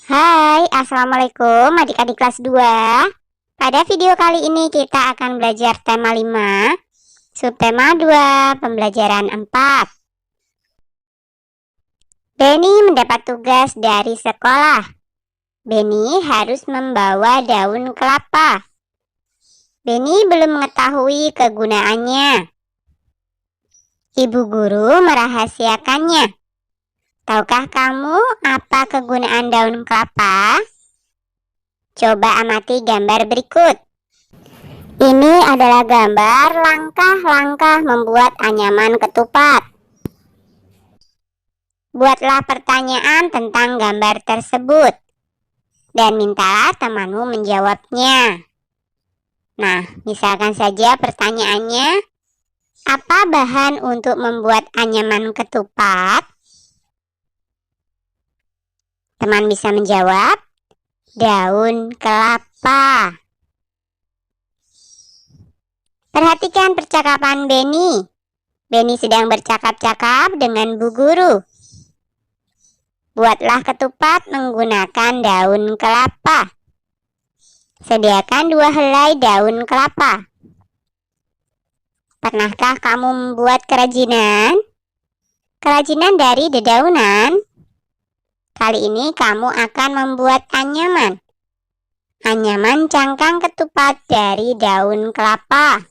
Hai, Assalamualaikum adik-adik kelas 2. Pada video kali ini kita akan belajar tema 5, subtema 2, pembelajaran 4. Benny mendapat tugas dari sekolah. Benny harus membawa daun kelapa. Benny belum mengetahui kegunaannya. Ibu guru merahasiakannya. Tahukah kamu apa kegunaan daun kelapa? Coba amati gambar berikut. Ini adalah gambar langkah-langkah membuat anyaman ketupat. Buatlah pertanyaan tentang gambar tersebut dan mintalah temanmu menjawabnya. Nah, misalkan saja pertanyaannya, apa bahan untuk membuat anyaman ketupat? Teman bisa menjawab, daun kelapa. Perhatikan percakapan Benny. Benny sedang bercakap-cakap dengan Bu Guru. Buatlah ketupat menggunakan daun kelapa. Sediakan 2 helai daun kelapa. Pernahkah kamu membuat kerajinan? Kerajinan dari dedaunan? Kali ini kamu akan membuat anyaman. Anyaman cangkang ketupat dari daun kelapa.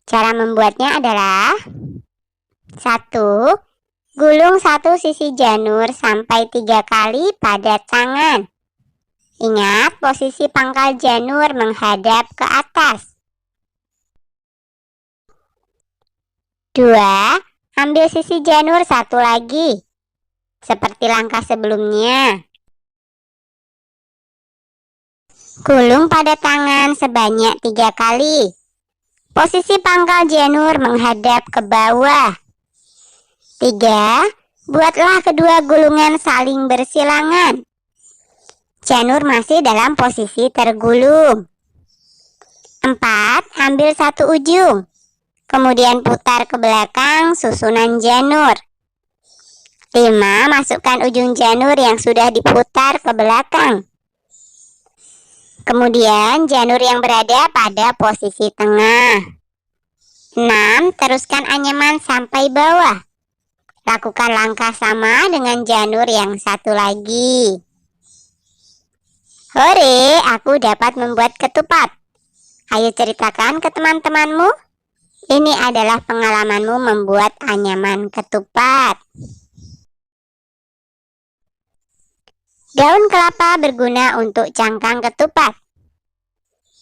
Cara membuatnya adalah 1. Gulung 1 sisi janur sampai 3 kali pada tangan. Ingat, posisi pangkal janur menghadap ke atas. 2. Ambil sisi janur 1 lagi, seperti langkah sebelumnya. Gulung pada tangan sebanyak 3 kali. Posisi pangkal janur menghadap ke bawah. 3. Buatlah kedua gulungan saling bersilangan. Janur masih dalam posisi tergulung. 4. Ambil 1 ujung, kemudian putar ke belakang susunan janur. 5. Masukkan ujung janur yang sudah diputar ke belakang. Kemudian janur yang berada pada posisi tengah. 6. Teruskan anyaman sampai bawah. Lakukan langkah sama dengan janur yang 1 lagi. Hore, aku dapat membuat ketupat. Ayo ceritakan ke teman-temanmu. Ini adalah pengalamanmu membuat anyaman ketupat. Daun kelapa berguna untuk cangkang ketupat.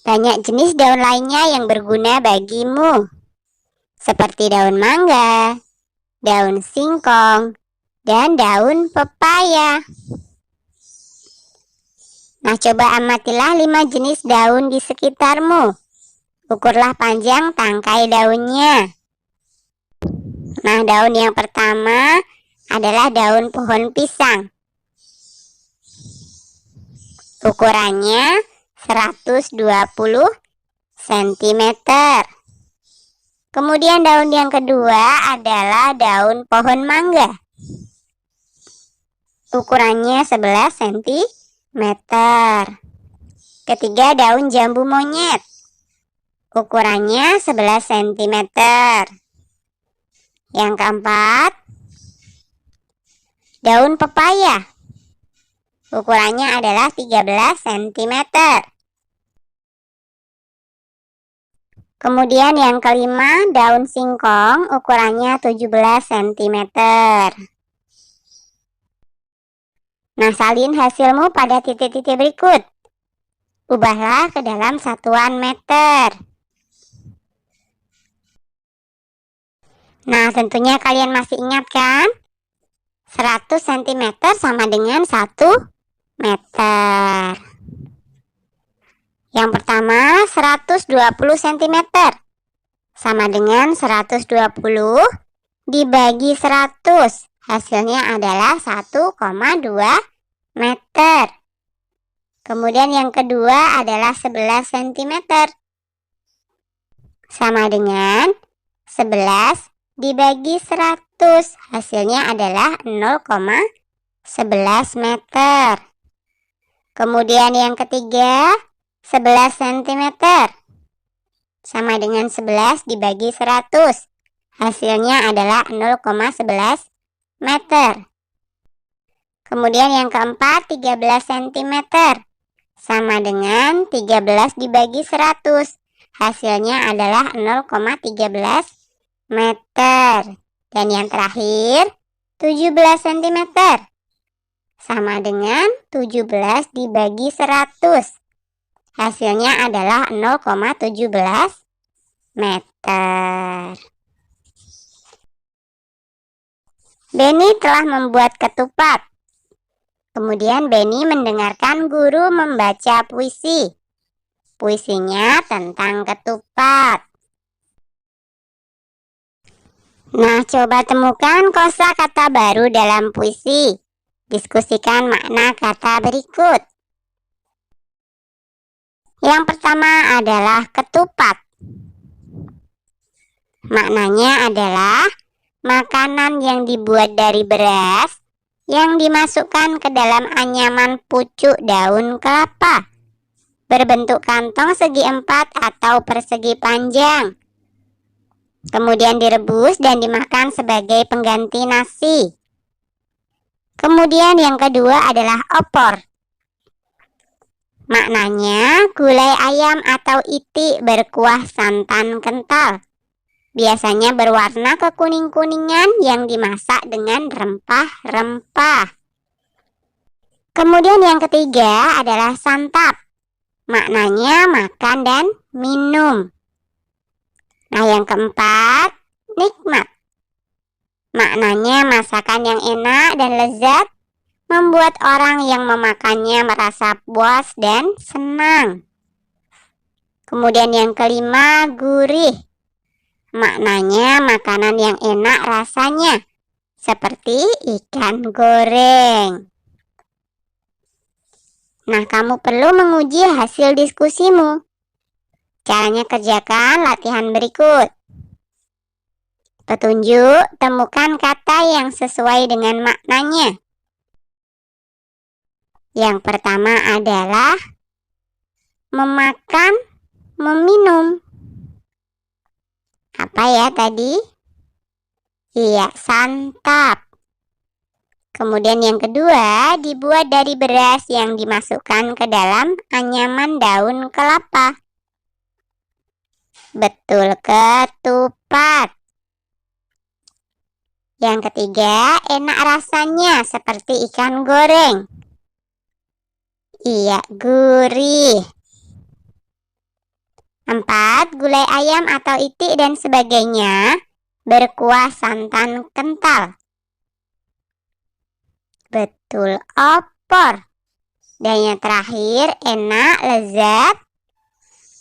Banyak jenis daun lainnya yang berguna bagimu, seperti daun mangga, daun singkong, dan daun pepaya. Nah, coba amatilah 5 jenis daun di sekitarmu. Ukurlah panjang tangkai daunnya. Nah, daun yang pertama adalah daun pohon pisang. Ukurannya 120 cm. Kemudian daun yang kedua adalah daun pohon mangga. Ukurannya 11 cm. Ketiga, daun jambu monyet. Ukurannya 11 cm. Yang keempat, daun pepaya. Ukurannya adalah 13 cm. Kemudian yang kelima, daun singkong. Ukurannya 17 cm. Nah, salin hasilmu pada titik-titik berikut. Ubahlah ke dalam satuan meter. Nah, tentunya kalian masih ingat kan? 100 cm sama dengan 1 meter. Yang pertama, 120 cm sama dengan 120 dibagi 100. Hasilnya adalah 1,2 meter. Kemudian yang kedua adalah 11 cm sama dengan 11 dibagi 100. Hasilnya adalah 0,1 11 meter. Kemudian yang ketiga, 11 cm. Sama dengan 11 dibagi 100. Hasilnya adalah 0,11 meter. Kemudian yang keempat, 13 cm. Sama dengan 13 dibagi 100. Hasilnya adalah 0,13 meter. Dan yang terakhir, 17 cm. Sama dengan 17 dibagi 100. Hasilnya adalah 0,17 meter. Benny telah membuat ketupat. Kemudian Benny mendengarkan guru membaca puisi. Puisinya tentang ketupat. Nah, coba temukan kosakata baru dalam puisi. Diskusikan makna kata berikut. Yang pertama adalah ketupat. Maknanya adalah makanan yang dibuat dari beras yang dimasukkan ke dalam anyaman pucuk daun kelapa, berbentuk kantong segi 4 atau persegi panjang. Kemudian direbus dan dimakan sebagai pengganti nasi. Kemudian yang kedua adalah opor. Maknanya gulai ayam atau itik berkuah santan kental. Biasanya berwarna kekuning-kuningan yang dimasak dengan rempah-rempah. Kemudian yang ketiga adalah santap. Maknanya makan dan minum. Nah, yang keempat, nikmat. Maknanya masakan yang enak dan lezat, membuat orang yang memakannya merasa puas dan senang. Kemudian yang kelima, gurih. Maknanya makanan yang enak rasanya, seperti ikan goreng. Nah, kamu perlu menguji hasil diskusimu. Caranya kerjakan latihan berikut. Petunjuk, temukan kata yang sesuai dengan maknanya. Yang pertama adalah memakan, meminum. Apa ya tadi? Iya, santap. Kemudian yang kedua, dibuat dari beras yang dimasukkan ke dalam anyaman daun kelapa. Betul, ketupat. Yang ketiga, enak rasanya seperti ikan goreng. Iya, gurih. 4. Gulai ayam atau itik dan sebagainya berkuah santan kental. Betul, opor. Dan yang terakhir, enak, lezat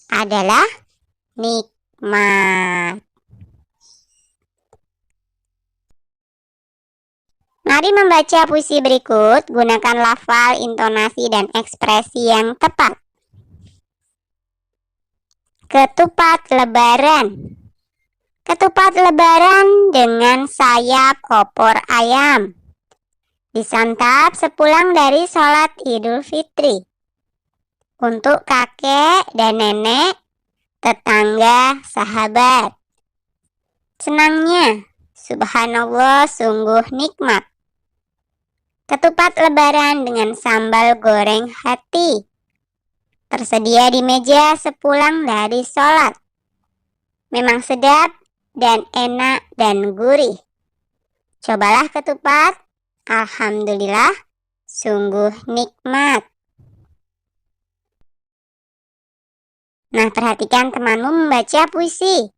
adalah nikmat. Mari membaca puisi berikut, gunakan lafal, intonasi, dan ekspresi yang tepat. Ketupat lebaran. Ketupat lebaran dengan sayap opor ayam. Disantap sepulang dari sholat Idul Fitri. Untuk kakek dan nenek, tetangga, sahabat. Senangnya, subhanallah, sungguh nikmat. Ketupat lebaran dengan sambal goreng hati. Tersedia di meja sepulang dari sholat. Memang sedap dan enak dan gurih. Cobalah ketupat. Alhamdulillah, sungguh nikmat. Nah, perhatikan temanmu membaca puisi.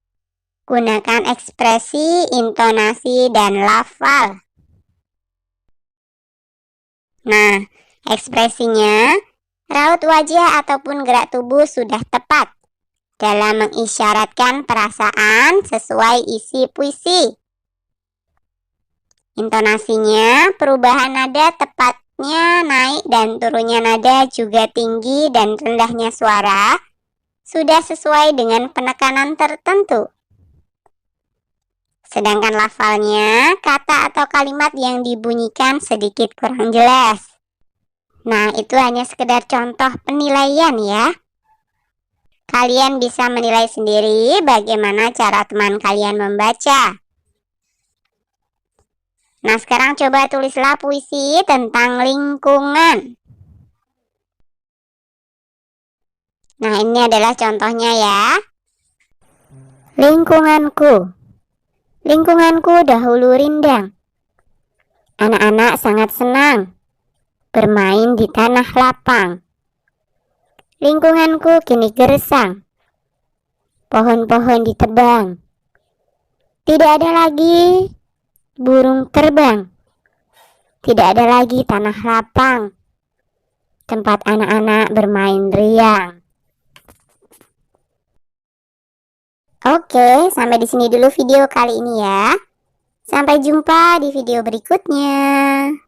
Gunakan ekspresi, intonasi, dan lafal. Nah, ekspresinya, raut wajah ataupun gerak tubuh sudah tepat dalam mengisyaratkan perasaan sesuai isi puisi. Intonasinya, perubahan nada tepatnya naik dan turunnya nada juga tinggi dan rendahnya suara sudah sesuai dengan penekanan tertentu. Sedangkan lafalnya, kata atau kalimat yang dibunyikan sedikit kurang jelas. Nah, itu hanya sekedar contoh penilaian ya. Kalian bisa menilai sendiri bagaimana cara teman kalian membaca. Nah, sekarang coba tulislah puisi tentang lingkungan. Nah, ini adalah contohnya ya. Lingkunganku. Lingkunganku dahulu rindang. Anak-anak sangat senang bermain di tanah lapang. Lingkunganku kini gersang. Pohon-pohon ditebang. Tidak ada lagi burung terbang. Tidak ada lagi tanah lapang. Tempat anak-anak bermain riang. Oke, sampai di sini dulu video kali ini ya. Sampai jumpa di video berikutnya.